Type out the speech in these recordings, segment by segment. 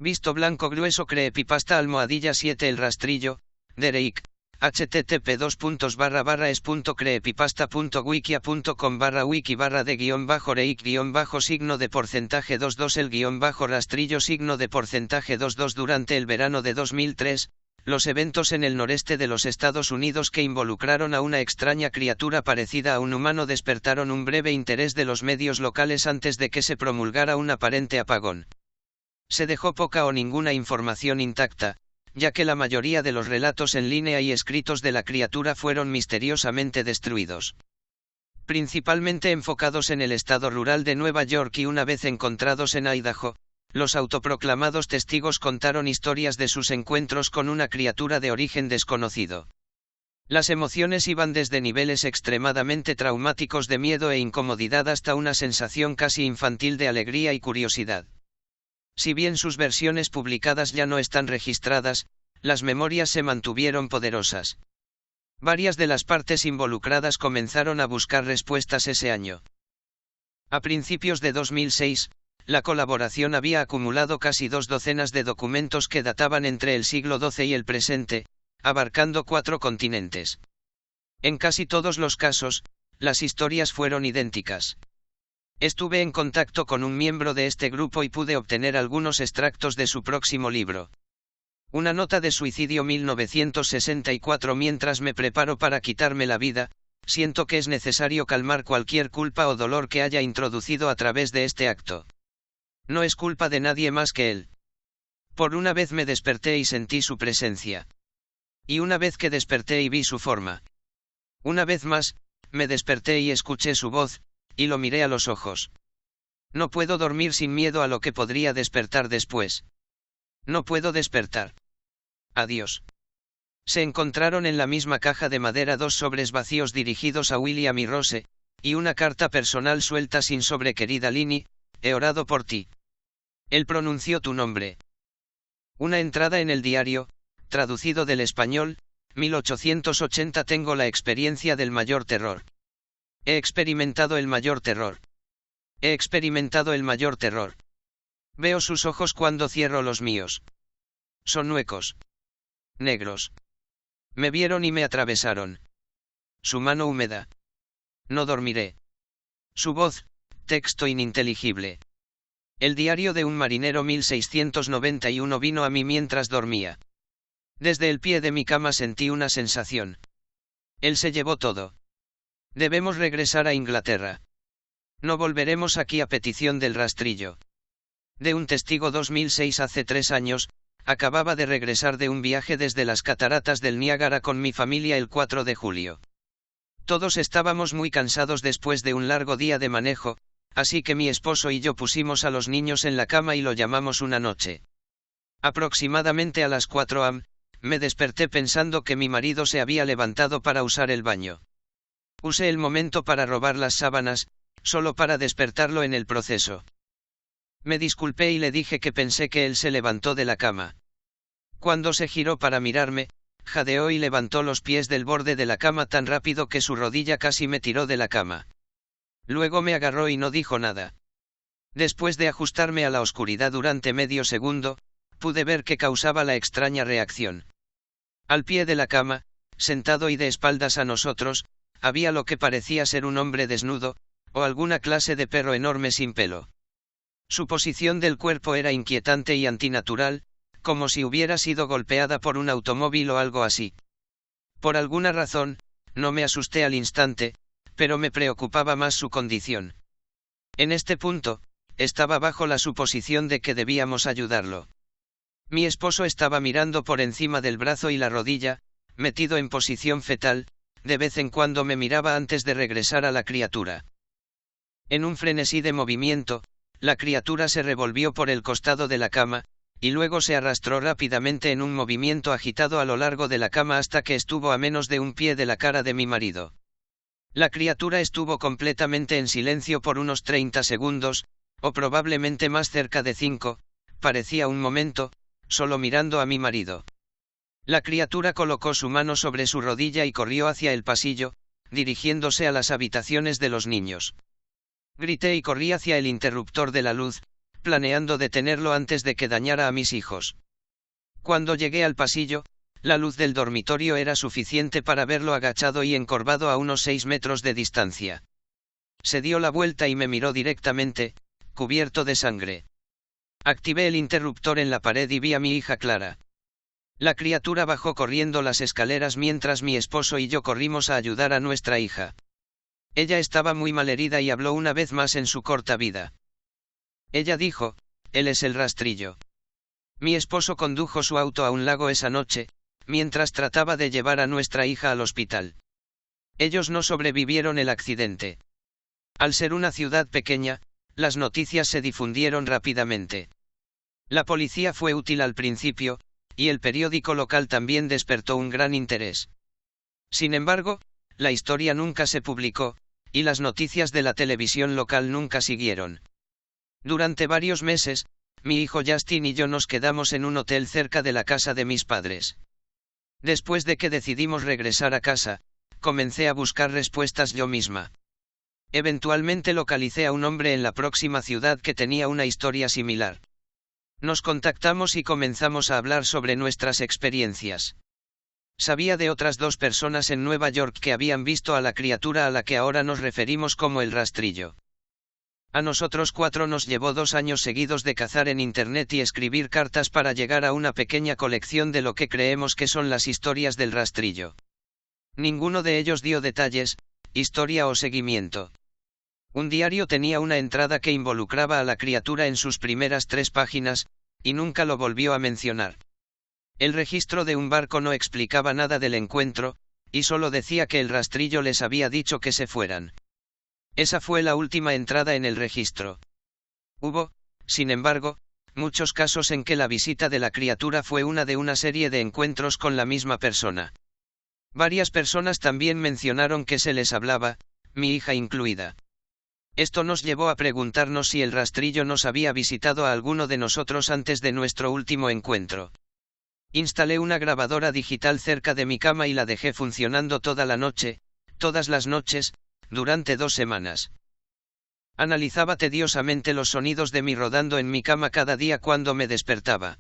Visto blanco grueso creepypasta almohadilla 7 el rastrillo, Derek, http://es.creepypasta.wikia.com/wiki/de_reik_signo de porcentaje 22 el _rastrillo signo de porcentaje 22 durante el verano de 2003, los eventos en el noreste de los Estados Unidos que involucraron a una extraña criatura parecida a un humano despertaron un breve interés de los medios locales antes de que se promulgara un aparente apagón. Se dejó poca o ninguna información intacta, ya que la mayoría de los relatos en línea y escritos de la criatura fueron misteriosamente destruidos. Principalmente enfocados en el estado rural de Nueva York y una vez encontrados en Idaho, los autoproclamados testigos contaron historias de sus encuentros con una criatura de origen desconocido. Las emociones iban desde niveles extremadamente traumáticos de miedo e incomodidad hasta una sensación casi infantil de alegría y curiosidad. Si bien sus versiones publicadas ya no están registradas, las memorias se mantuvieron poderosas. Varias de las partes involucradas comenzaron a buscar respuestas ese año. A principios de 2006, la colaboración había acumulado casi 2 docenas de documentos que databan entre el siglo XII y el presente, abarcando 4 continentes. En casi todos los casos, las historias fueron idénticas. Estuve en contacto con un miembro de este grupo y pude obtener algunos extractos de su próximo libro. Una nota de suicidio 1964. Mientras me preparo para quitarme la vida, siento que es necesario calmar cualquier culpa o dolor que haya introducido a través de este acto. No es culpa de nadie más que él. Por una vez me desperté y sentí su presencia. Y una vez que desperté y vi su forma. Una vez más, me desperté y escuché su voz, y lo miré a los ojos. No puedo dormir sin miedo a lo que podría despertar después. No puedo despertar. Adiós. Se encontraron en la misma caja de madera 2 sobres vacíos dirigidos a William y Rose, y una carta personal suelta sin sobre. Querida Lini, he orado por ti. Él pronunció tu nombre. Una entrada en el diario, traducido del español, 1880. Tengo la experiencia del mayor terror. He experimentado el mayor terror. He experimentado el mayor terror. Veo sus ojos cuando cierro los míos. Son huecos. Negros. Me vieron y me atravesaron. Su mano húmeda. No dormiré. Su voz, texto ininteligible. El diario de un marinero 1691 vino a mí mientras dormía. Desde el pie de mi cama sentí una sensación. Él se llevó todo. Debemos regresar a Inglaterra. No volveremos aquí a petición del rastrillo. De un testigo 2006. Hace 3 años, acababa de regresar de un viaje desde las cataratas del Niágara con mi familia el 4 de julio. Todos estábamos muy cansados después de un largo día de manejo, así que mi esposo y yo pusimos a los niños en la cama y lo llamamos una noche. Aproximadamente a las 4 am, me desperté pensando que mi marido se había levantado para usar el baño. Usé el momento para robar las sábanas, solo para despertarlo en el proceso. Me disculpé y le dije que pensé que él se levantó de la cama. Cuando se giró para mirarme, jadeó y levantó los pies del borde de la cama tan rápido que su rodilla casi me tiró de la cama. Luego me agarró y no dijo nada. Después de ajustarme a la oscuridad durante medio segundo, pude ver qué causaba la extraña reacción. Al pie de la cama, sentado y de espaldas a nosotros, había lo que parecía ser un hombre desnudo, o alguna clase de perro enorme sin pelo. Su posición del cuerpo era inquietante y antinatural, como si hubiera sido golpeada por un automóvil o algo así. Por alguna razón, no me asusté al instante, pero me preocupaba más su condición. En este punto, estaba bajo la suposición de que debíamos ayudarlo. Mi esposo estaba mirando por encima del brazo y la rodilla, metido en posición fetal. De vez en cuando me miraba antes de regresar a la criatura. En un frenesí de movimiento, la criatura se revolvió por el costado de la cama, y luego se arrastró rápidamente en un movimiento agitado a lo largo de la cama hasta que estuvo a menos de un pie de la cara de mi marido. La criatura estuvo completamente en silencio por unos 30 segundos, o probablemente más, cerca de 5, parecía un momento, solo mirando a mi marido. La criatura colocó su mano sobre su rodilla y corrió hacia el pasillo, dirigiéndose a las habitaciones de los niños. Grité y corrí hacia el interruptor de la luz, planeando detenerlo antes de que dañara a mis hijos. Cuando llegué al pasillo, la luz del dormitorio era suficiente para verlo agachado y encorvado a unos 6 metros de distancia. Se dio la vuelta y me miró directamente, cubierto de sangre. Activé el interruptor en la pared y vi a mi hija Clara. La criatura bajó corriendo las escaleras mientras mi esposo y yo corrimos a ayudar a nuestra hija. Ella estaba muy malherida y habló una vez más en su corta vida. Ella dijo: «Él es el rastrillo». Mi esposo condujo su auto a un lago esa noche, mientras trataba de llevar a nuestra hija al hospital. Ellos no sobrevivieron el accidente. Al ser una ciudad pequeña, las noticias se difundieron rápidamente. La policía fue útil al principio, y el periódico local también despertó un gran interés. Sin embargo, la historia nunca se publicó, y las noticias de la televisión local nunca siguieron. Durante varios meses, mi hijo Justin y yo nos quedamos en un hotel cerca de la casa de mis padres. Después de que decidimos regresar a casa, comencé a buscar respuestas yo misma. Eventualmente localicé a un hombre en la próxima ciudad que tenía una historia similar. Nos contactamos y comenzamos a hablar sobre nuestras experiencias. Sabía de otras 2 personas en Nueva York que habían visto a la criatura a la que ahora nos referimos como el rastrillo. A nosotros 4 nos llevó 2 años seguidos de cazar en internet y escribir cartas para llegar a una pequeña colección de lo que creemos que son las historias del rastrillo. Ninguno de ellos dio detalles, historia o seguimiento. Un diario tenía una entrada que involucraba a la criatura en sus primeras 3 páginas, y nunca lo volvió a mencionar. El registro de un barco no explicaba nada del encuentro, y solo decía que el rastrillo les había dicho que se fueran. Esa fue la última entrada en el registro. Hubo, sin embargo, muchos casos en que la visita de la criatura fue una de una serie de encuentros con la misma persona. Varias personas también mencionaron que se les hablaba, mi hija incluida. Esto nos llevó a preguntarnos si el rastrillo nos había visitado a alguno de nosotros antes de nuestro último encuentro. Instalé una grabadora digital cerca de mi cama y la dejé funcionando toda la noche, todas las noches, durante 2 semanas. Analizaba tediosamente los sonidos de mí rodando en mi cama cada día cuando me despertaba.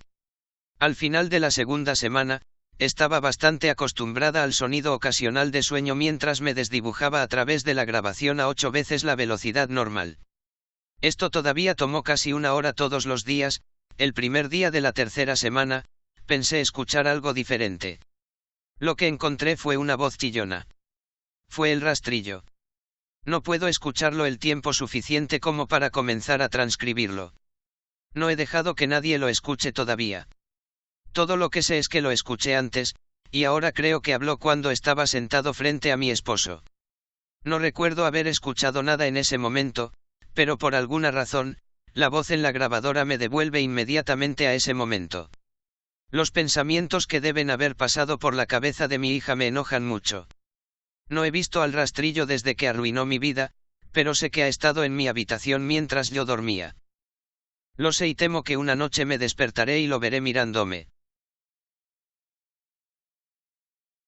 Al final de la segunda semana, estaba bastante acostumbrada al sonido ocasional de sueño mientras me desdibujaba a través de la grabación a 8 veces la velocidad normal. Esto todavía tomó casi 1 hora todos los días. El primer día de la tercera semana, pensé escuchar algo diferente. Lo que encontré fue una voz chillona. Fue el rastrillo. No puedo escucharlo el tiempo suficiente como para comenzar a transcribirlo. No he dejado que nadie lo escuche todavía. Todo lo que sé es que lo escuché antes, y ahora creo que habló cuando estaba sentado frente a mi esposo. No recuerdo haber escuchado nada en ese momento, pero por alguna razón, la voz en la grabadora me devuelve inmediatamente a ese momento. Los pensamientos que deben haber pasado por la cabeza de mi hija me enojan mucho. No he visto al rastrillo desde que arruinó mi vida, pero sé que ha estado en mi habitación mientras yo dormía. Lo sé y temo que una noche me despertaré y lo veré mirándome.